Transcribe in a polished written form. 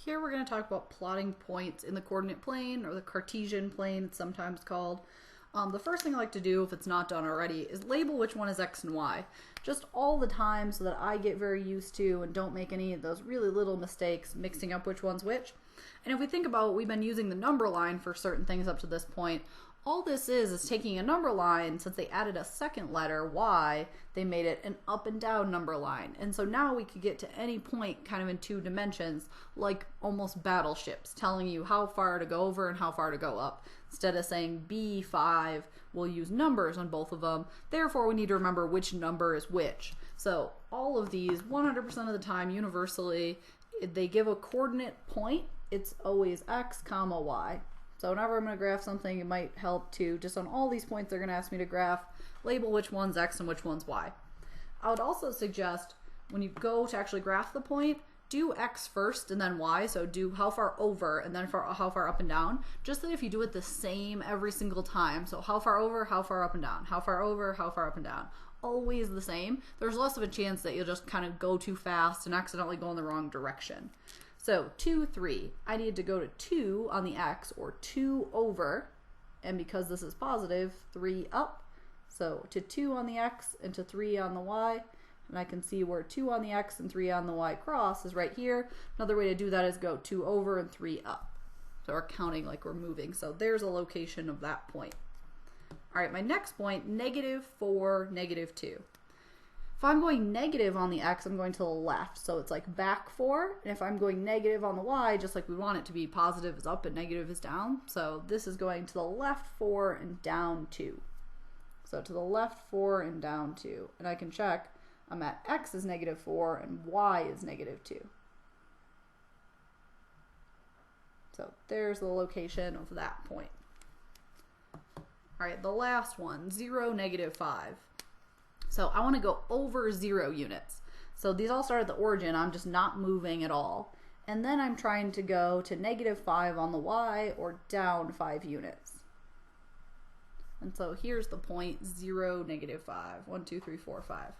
Here we're going to talk about plotting points in the coordinate plane, or the Cartesian plane it's sometimes called. The first thing I like to do, if it's not done already, is label which one is x and y. Just all the time so that I get very used to and don't make any of those really little mistakes mixing up which one's which. And if we think about, we've been using the number line for certain things up to this point. All this is taking a number line. Since they added a second letter, y, they made it an up and down number line. And so now we could get to any point kind of in two dimensions, like almost battleships, telling you how far to go over and how far to go up. Instead of saying B5, we'll use numbers on both of them. Therefore, we need to remember which number is which. So all of these, 100% of the time, universally, they give a coordinate point. It's always x comma y. So whenever I'm going to graph something, it might help to, just on all these points they're going to ask me to graph, label which one's x and which one's y. I would also suggest when you go to actually graph the point, do x first and then y, so do how far over and then how far up and down, just that if you do it the same every single time, so how far over, how far up and down, how far over, how far up and down, always the same, there's less of a chance that you'll just kind of go too fast and accidentally go in the wrong direction. So 2, 3, I need to go to 2 on the x, or 2 over, and because this is positive, 3 up, so to 2 on the x and to 3 on the y, and I can see where 2 on the x and 3 on the y cross is right here. Another way to do that is go 2 over and 3 up. So we're counting like we're moving, so there's a location of that point. All right, my next point, -4, -2. If I'm going negative on the x, I'm going to the left, so it's like back 4. And if I'm going negative on the y, just like we want it to be, positive is up and negative is down. So this is going to the left 4 and down 2. So to the left 4 and down 2. And I can check, I'm at x is -4 and y is -2. So there's the location of that point. All right, the last one, 0, -5. So I want to go over 0 units. So these all start at the origin. I'm just not moving at all. And then I'm trying to go to -5 on the y, or down 5 units. And so here's the point, 0, -5. 1, 2, 3, 4, 5.